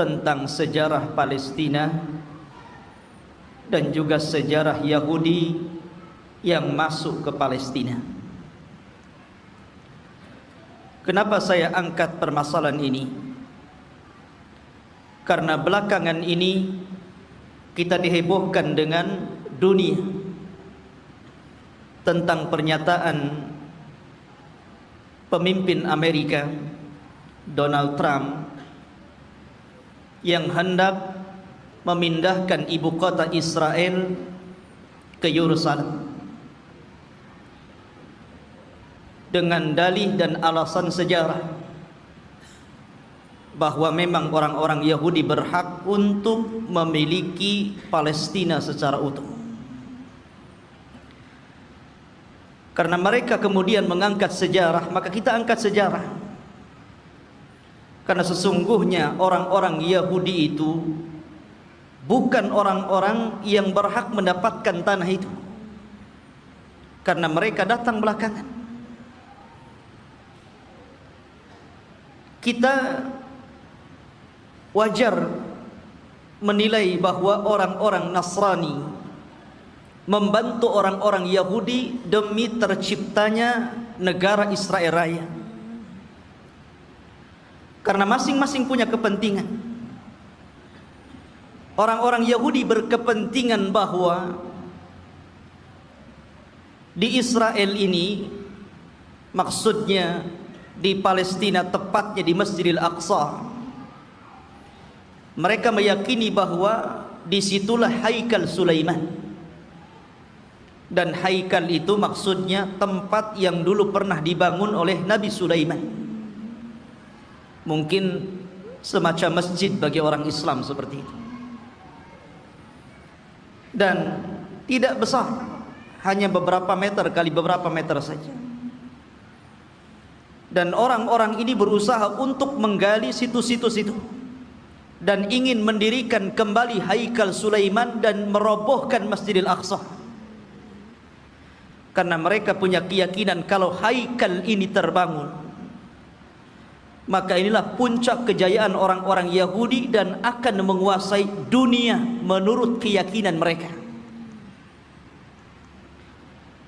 tentang sejarah Palestina dan juga sejarah Yahudi yang masuk ke Palestina. Kenapa saya angkat permasalahan ini? Karena belakangan ini kita dihebohkan dengan dunia tentang pernyataan pemimpin Amerika Donald Trump yang hendak memindahkan ibu kota Israel ke Yerusalem dengan dalih dan alasan sejarah bahwa memang orang-orang Yahudi berhak untuk memiliki Palestina secara utuh. Karena mereka kemudian mengangkat sejarah, maka kita angkat sejarah. Karena sesungguhnya orang-orang Yahudi itu bukan orang-orang yang berhak mendapatkan tanah itu, karena mereka datang belakangan. Kita wajar menilai bahwa orang-orang Nasrani membantu orang-orang Yahudi demi terciptanya negara Israel Raya, karena masing-masing punya kepentingan. Orang-orang Yahudi berkepentingan bahwa di Israel ini, maksudnya di Palestina, tepatnya di Masjidil Aqsa, mereka meyakini bahwa disitulah haikal Sulaiman. Dan haikal itu maksudnya tempat yang dulu pernah dibangun oleh Nabi Sulaiman. Mungkin semacam masjid bagi orang Islam seperti itu. Dan tidak besar, hanya beberapa meter kali beberapa meter saja. Dan orang-orang ini berusaha untuk menggali situs-situs itu dan ingin mendirikan kembali haikal Sulaiman dan merobohkan Masjidil Aqsa. Karena mereka punya keyakinan kalau haikal ini terbangun, maka inilah puncak kejayaan orang-orang Yahudi dan akan menguasai dunia menurut keyakinan mereka.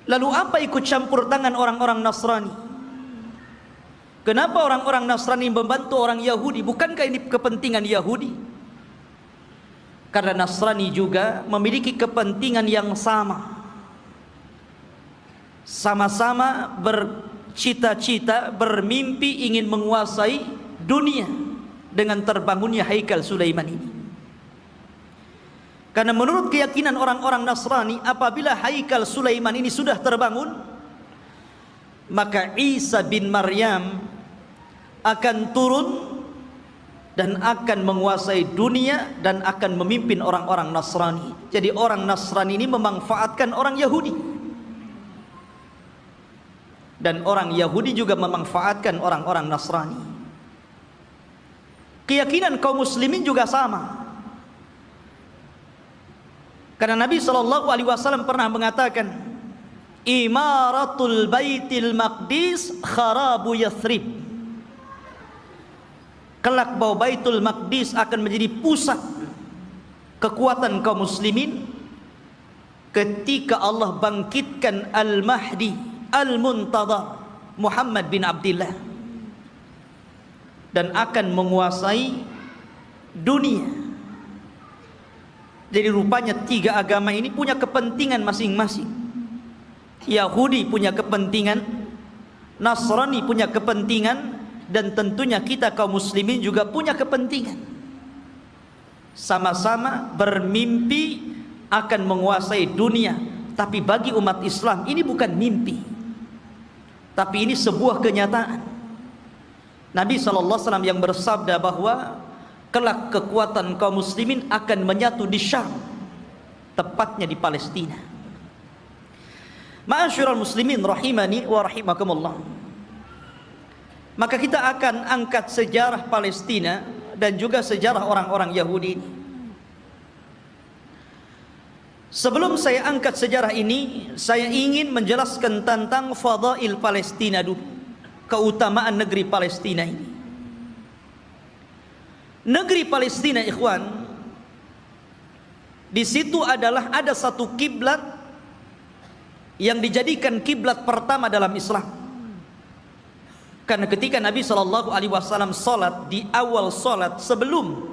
Lalu apa ikut campur tangan orang-orang Nasrani? Kenapa orang-orang Nasrani membantu orang Yahudi? Bukankah ini kepentingan Yahudi? Karena Nasrani juga memiliki kepentingan yang sama. Sama-sama bercita-cita, bermimpi ingin menguasai dunia dengan terbangunnya haikal Sulaiman ini. Karena menurut keyakinan orang-orang Nasrani, apabila haikal Sulaiman ini sudah terbangun, maka Isa bin Maryam akan turun dan akan menguasai dunia dan akan memimpin orang-orang Nasrani. Jadi orang Nasrani ini memanfaatkan orang Yahudi, dan orang Yahudi juga memanfaatkan orang-orang Nasrani. Keyakinan kaum muslimin juga sama. Karena Nabi SAW pernah mengatakan, Imaratul Baitil Maqdis kharabu Yathrib. Kelak bahwa Baitul Maqdis akan menjadi pusat kekuatan kaum muslimin ketika Allah bangkitkan Al-Mahdi Al-Muntadhar Muhammad bin Abdullah, dan akan menguasai dunia. Jadi rupanya tiga agama ini punya kepentingan masing-masing. Yahudi punya kepentingan, Nasrani punya kepentingan, dan tentunya kita kaum muslimin juga punya kepentingan. Sama-sama bermimpi akan menguasai dunia. Tapi bagi umat Islam ini bukan mimpi, tapi ini sebuah kenyataan. Nabi SAW yang bersabda bahwa kelak kekuatan kaum muslimin akan menyatu di Syam, tepatnya di Palestina. Ma'asyiral muslimin rahimani wa rahimakumullah. Maka kita akan angkat sejarah Palestina dan juga sejarah orang-orang Yahudi ini. Sebelum saya angkat sejarah ini, saya ingin menjelaskan tentang fadail Palestina dulu, keutamaan negeri Palestina ini. negeri Palestina, ikhwan, di situ ada satu kiblat yang dijadikan kiblat pertama dalam Islam. Karena ketika Nabi SAW salat, di awal salat sebelum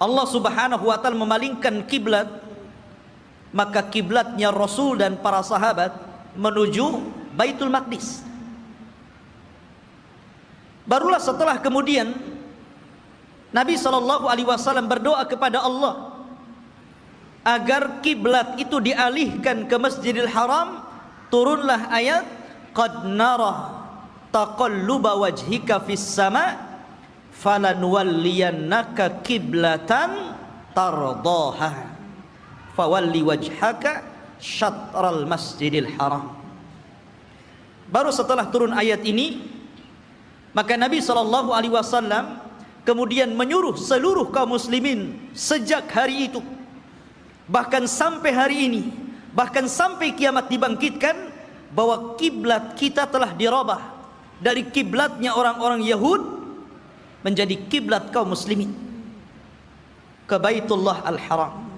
Allah Subhanahu wa taala memalingkan kiblat, maka kiblatnya Rasul dan para sahabat menuju Baitul Maqdis. Barulah setelah kemudian Nabi SAW berdoa kepada Allah agar kiblat itu dialihkan ke Masjidil Haram. Turunlah ayat, qad nara taqalluba wajhika fis sama falanuwalliyannaka kiblatan tardaha fawalli wajhaka syatral Masjidil Haram. Baru setelah turun ayat ini, maka Nabi SAW kemudian menyuruh seluruh kaum muslimin sejak hari itu, bahkan sampai hari ini, bahkan sampai kiamat dibangkitkan, bahwa kiblat kita telah dirubah dari kiblatnya orang-orang Yahud menjadi kiblat kaum muslimin ke Baitullah Al-Haram.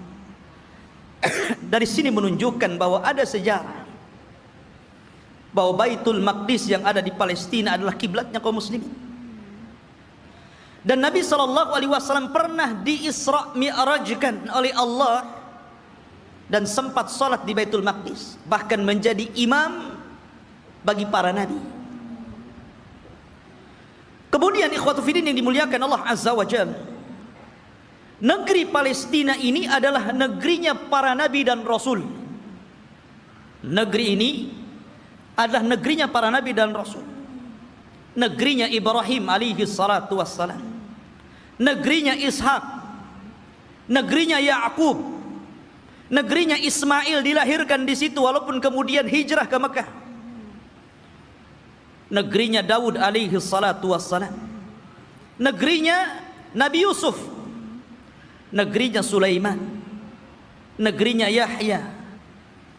Dari sini menunjukkan bahwa ada sejarah bahwa Baitul Maqdis yang ada di Palestina adalah kiblatnya kaum muslimin. Dan Nabi SAW pernah di-Isra Mi'rajkan oleh Allah dan sempat salat di Baitul Maqdis, bahkan menjadi imam bagi para nabi. Kemudian ikhwatu fiddin yang dimuliakan Allah Azza wa Jalla, negeri Palestina ini adalah negerinya para nabi dan rasul. Negeri ini adalah negerinya para nabi dan rasul. Negerinya Ibrahim alaihi salatu wassalam, negerinya Ishak, negerinya Yakub, negerinya Ismail dilahirkan di situ walaupun kemudian hijrah ke Mekah. Negerinya Daud alaihi salatu wassalam, negerinya Nabi Yusuf, negerinya Sulaiman, negerinya Yahya,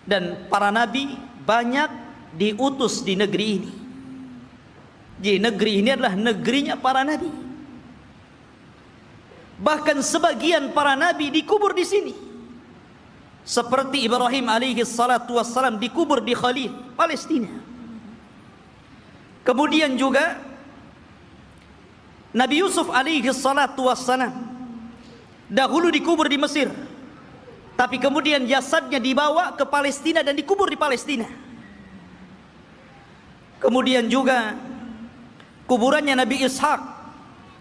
dan para nabi banyak diutus di negeri ini. Jadi negeri ini adalah negerinya para nabi. Bahkan sebagian para nabi dikubur di sini. Seperti Ibrahim alaihi salatu wassalam dikubur di Khalil, Palestina. Kemudian juga Nabi Yusuf alaihi salatu wassalam dahulu dikubur di Mesir, tapi kemudian jasadnya dibawa ke Palestina dan dikubur di Palestina. Kemudian juga kuburannya Nabi Ishak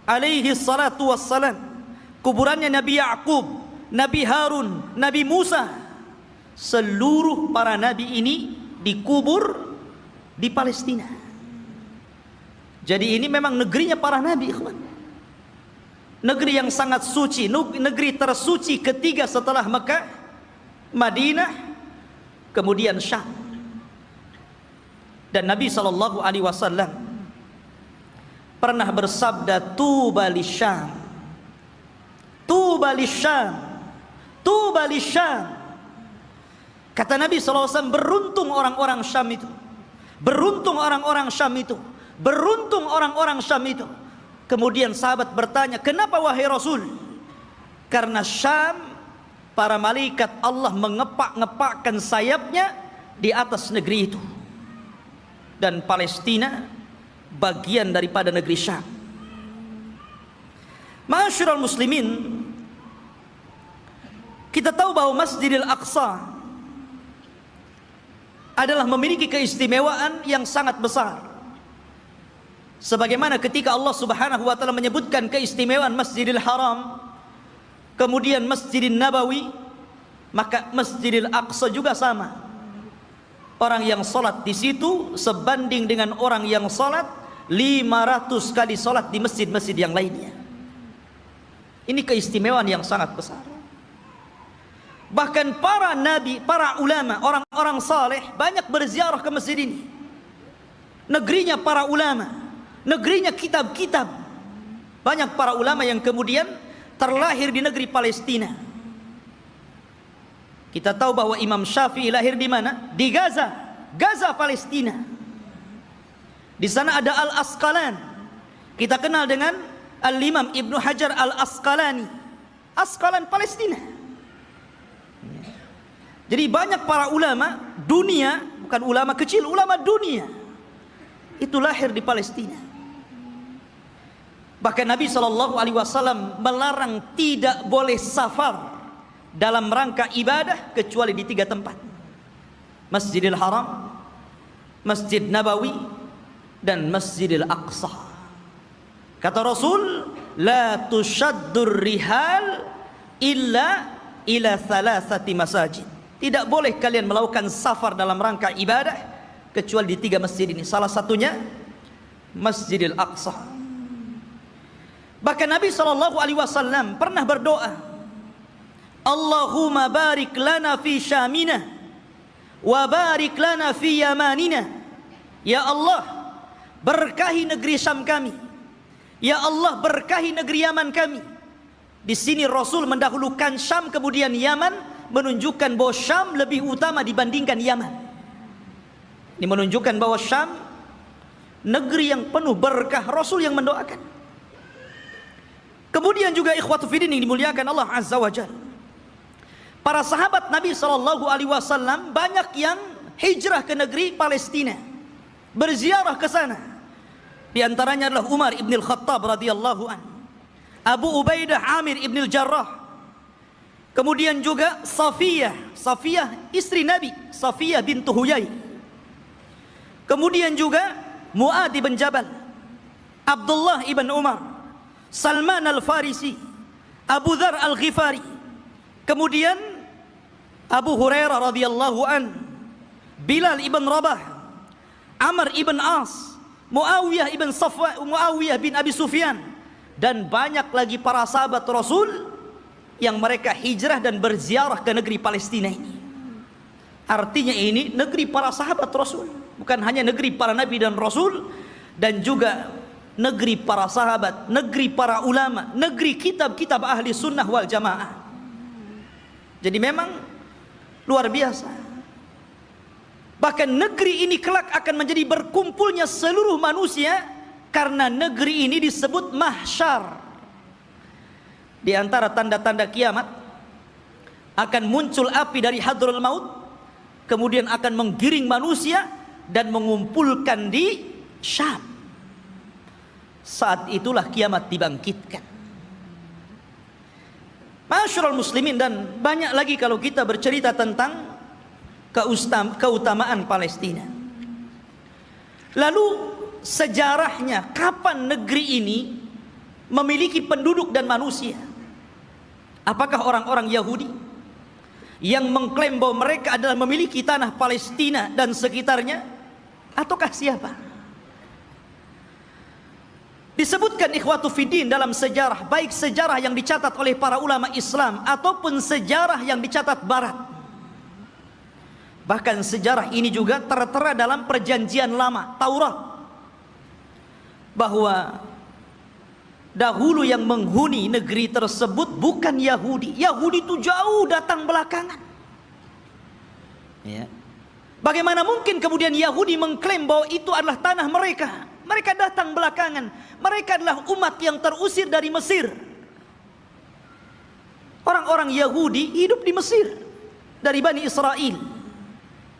alaihi salatu wassalam, kuburannya Nabi Yakub, Nabi Harun, Nabi Musa, seluruh para nabi ini dikubur di Palestina. Jadi ini memang negerinya para nabi, ikhwan. Negeri yang sangat suci, negeri tersuci ketiga setelah Mekah, Madinah, kemudian Syam. Dan Nabi SAW pernah bersabda, tuba lisyam, tuba lisyam, tuba lisyam. Kata Nabi SAW, beruntung orang-orang Syam itu, beruntung orang-orang Syam itu, beruntung orang-orang Syam itu. Kemudian sahabat bertanya, kenapa wahai Rasul? Karena Syam, para malaikat Allah mengepak-ngepakkan sayapnya di atas negeri itu. Dan Palestina bagian daripada negeri Syam. Ma'asyiral muslimin, kita tahu bahwa Masjidil Aqsa adalah memiliki keistimewaan yang sangat besar. Sebagaimana ketika Allah Subhanahu wa taala menyebutkan keistimewaan Masjidil Haram, kemudian Masjidil Nabawi, maka Masjidil Aqsa juga sama. Orang yang salat di situ sebanding dengan orang yang salat 500 kali salat di masjid-masjid yang lainnya. Ini keistimewaan yang sangat besar. Bahkan para nabi, para ulama, orang-orang saleh banyak berziarah ke masjid ini. Negerinya para ulama, negerinya kitab-kitab. Banyak para ulama yang kemudian terlahir di negeri Palestina. Kita tahu bahwa Imam Syafi'i lahir di mana? Di Gaza, Gaza Palestina. Di sana ada Al-Asqalan. Kita kenal dengan Al-Imam Ibnu Hajar Al-Asqalani, Asqalan Palestina. Jadi banyak para ulama dunia, bukan ulama kecil, ulama dunia itu lahir di Palestina. Bahkan Nabi SAW melarang tidak boleh safar dalam rangka ibadah kecuali di 3 tempat: Masjidil Haram, Masjid Nabawi, dan Masjidil Aqsa. Kata Rasul, la tushaddur rihal illa ila thalathati masajid. Tidak boleh kalian melakukan safar dalam rangka ibadah kecuali di 3 masjid ini. Salah satunya Masjidil Aqsa. Bahkan Nabi SAW pernah berdoa, Allahumma barik lana fi syamina wa barik lana fi yamanina. Ya Allah, berkahi negeri Syam kami. Ya Allah, berkahi negeri Yaman kami. Di sini Rasul mendahulukan Syam kemudian Yaman, menunjukkan bahwa Syam lebih utama dibandingkan Yaman. Ini menunjukkan bahwa Syam negeri yang penuh berkah, Rasul yang mendoakan. Kemudian juga ikhwatu fiddin yang dimuliakan Allah Azza wa Jalla, para sahabat Nabi SAW banyak yang hijrah ke negeri Palestina, berziarah ke sana. Di antaranya adalah Umar ibn al-Khattab radhiyallahu an, Abu Ubaidah Amir ibn al-Jarrah, kemudian juga Safiyah istri Nabi, Safiyah bintu Huyai, kemudian juga Mu'ad ibn Jabal, Abdullah ibn Umar, Salman al-Farisi, Abu Dhar al-Ghifari, kemudian Abu Hurairah radhiyallahu an, Bilal ibn Rabah, Amr ibn As, Muawiyah bin Abi Sufyan, dan banyak lagi para sahabat Rasul yang mereka hijrah dan berziarah ke negeri Palestina ini. Artinya ini negeri para sahabat Rasul, bukan hanya negeri para nabi dan rasul, dan juga negeri para sahabat, negeri para ulama, negeri kitab-kitab ahli sunnah wal jamaah. Jadi memang luar biasa. Bahkan negeri ini kelak akan menjadi berkumpulnya seluruh manusia, karena negeri ini disebut mahsyar. Di antara tanda-tanda kiamat, akan muncul api dari hadraul maut, kemudian akan menggiring manusia dan mengumpulkan di Syam. Saat itulah kiamat dibangkitkan. Masyarul muslimin, dan banyak lagi kalau kita bercerita tentang keutamaan Palestina. Lalu sejarahnya, kapan negeri ini memiliki penduduk dan manusia? Apakah orang-orang Yahudi yang mengklaim bahwa mereka adalah memiliki tanah Palestina dan sekitarnya, ataukah siapa? Disebutkan ikhwatu fiddin dalam sejarah, baik sejarah yang dicatat oleh para ulama Islam ataupun sejarah yang dicatat Barat. Bahkan sejarah ini juga tertera dalam perjanjian lama, Taurat, bahwa dahulu yang menghuni negeri tersebut bukan Yahudi. Yahudi itu jauh datang belakangan. Ya. Bagaimana mungkin kemudian Yahudi mengklaim bahwa itu adalah tanah mereka? Mereka datang belakangan. Mereka adalah umat yang terusir dari Mesir. Orang-orang Yahudi hidup di Mesir dari Bani Israel.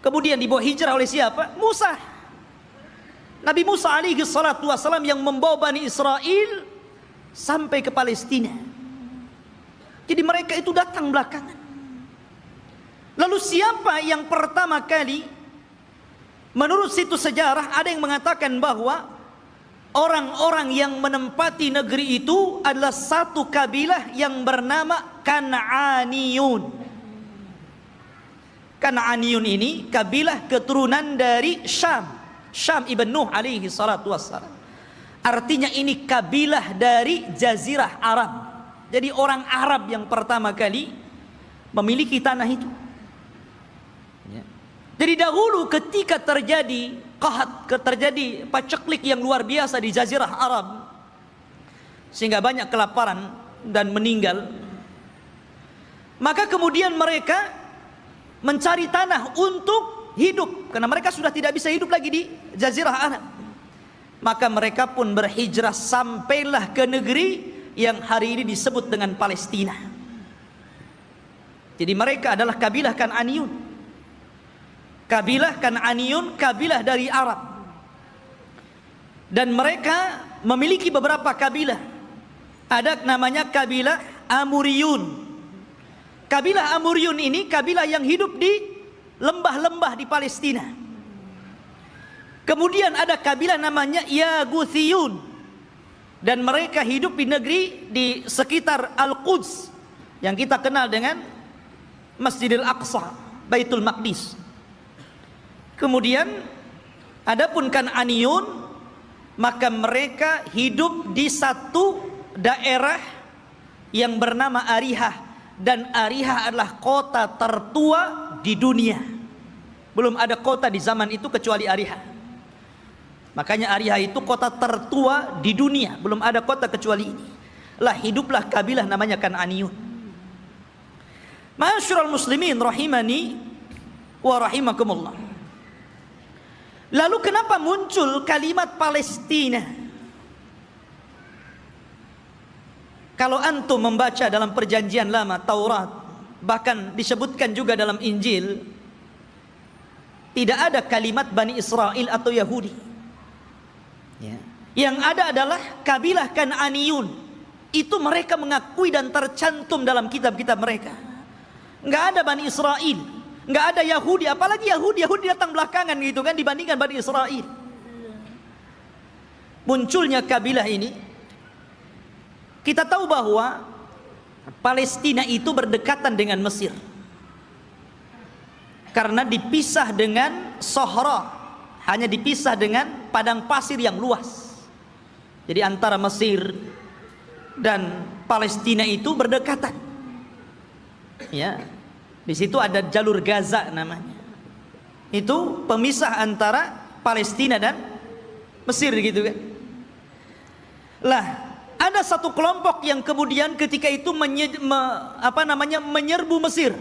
Kemudian dibawa hijrah oleh siapa? Musa. Nabi Musa alaihi salatu wassalam yang membawa Bani Israel sampai ke Palestina. Jadi mereka itu datang belakangan. Lalu siapa yang pertama kali? Menurut situs sejarah ada yang mengatakan bahwa orang-orang yang menempati negeri itu adalah satu kabilah yang bernama Kan'aniyun. Kan'aniyun ini kabilah keturunan dari Syam, Syam ibn Nuh alaihi salatu wassalam. Artinya ini kabilah dari Jazirah Arab. Jadi orang Arab yang pertama kali memiliki tanah itu. Jadi dahulu ketika terjadi qahat, terjadi paceklik yang luar biasa di Jazirah Arab, sehingga banyak kelaparan dan meninggal, maka kemudian mereka mencari tanah untuk hidup, karena mereka sudah tidak bisa hidup lagi di Jazirah Arab. maka mereka pun berhijrah sampailah ke negeri yang hari ini disebut dengan Palestina. Jadi mereka adalah kabilah Kan'aniyun. Kabilah Kan'aniyun, kabilah dari Arab. Dan mereka memiliki beberapa kabilah. Ada namanya kabilah Amuriyun. Kabilah Amuriyun ini kabilah yang hidup di lembah-lembah di Palestina. Kemudian ada kabilah namanya Yaguthiyun, dan mereka hidup di negeri di sekitar Al-Quds yang kita kenal dengan Masjidil Aqsa, Baitul Maqdis. Kemudian adapun Kan'aniyun, maka mereka hidup di satu daerah yang bernama Arihah, dan Arihah adalah kota tertua di dunia. Belum ada kota di zaman itu kecuali Arihah. Makanya Arihah itu kota tertua di dunia, belum ada kota kecuali ini. Lah hiduplah kabilah namanya Kan'aniyun. Ma'asyiral muslimin rahimani wa rahimakumullah. Lalu kenapa muncul kalimat Palestina? Kalau antum membaca dalam perjanjian lama Taurat, bahkan disebutkan juga dalam Injil, tidak ada kalimat Bani Israel atau Yahudi. Ya. Yang ada adalah kabilah Kan'aniyun. Itu mereka mengakui dan tercantum dalam kitab-kitab mereka. Enggak ada Bani Israel, enggak ada Yahudi, apalagi Yahudi datang belakangan gitu kan dibandingkan Bani Israel. Munculnya kabilah ini, kita tahu bahwa Palestina itu berdekatan dengan Mesir. Karena dipisah dengan Sahara, hanya dipisah dengan padang pasir yang luas. Jadi antara Mesir dan Palestina itu berdekatan. Ya, di situ ada jalur Gaza namanya. Itu pemisah antara Palestina dan Mesir gitu kan. Lah, ada satu kelompok yang kemudian ketika itu menyerbu Mesir.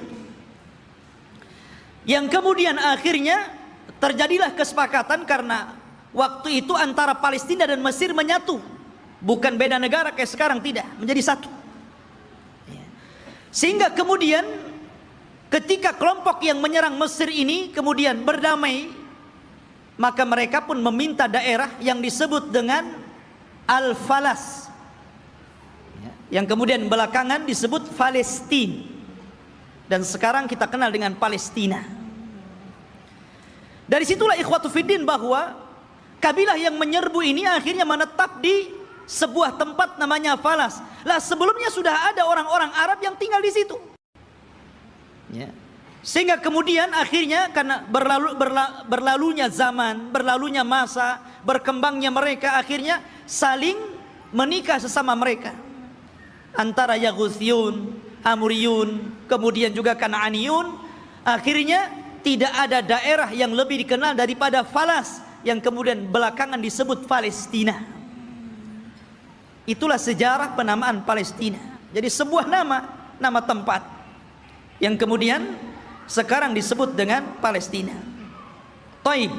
Yang kemudian akhirnya terjadilah kesepakatan karena waktu itu antara Palestina dan Mesir menyatu. Bukan beda negara kayak sekarang, tidak, menjadi satu. Sehingga kemudian ketika kelompok yang menyerang Mesir ini kemudian berdamai, maka mereka pun meminta daerah yang disebut dengan Al-Falas, yang kemudian belakangan disebut Palestina, dan sekarang kita kenal dengan Palestina. Dari situlah ikhwatu fiddin bahwa kabilah yang menyerbu ini akhirnya menetap di sebuah tempat namanya Falas. Lah sebelumnya sudah ada orang-orang Arab yang tinggal di situ. Ya. Sehingga kemudian akhirnya karena berlalunya zaman, berlalunya masa, berkembangnya mereka, akhirnya saling menikah sesama mereka. Antara Yaguthiyun, Amuriyun, kemudian juga Kan'aniyun. Akhirnya tidak ada daerah yang lebih dikenal daripada Falas, yang kemudian belakangan disebut Palestina. Itulah sejarah penamaan Palestina. Jadi sebuah nama tempat yang kemudian sekarang disebut dengan Palestina. Taib.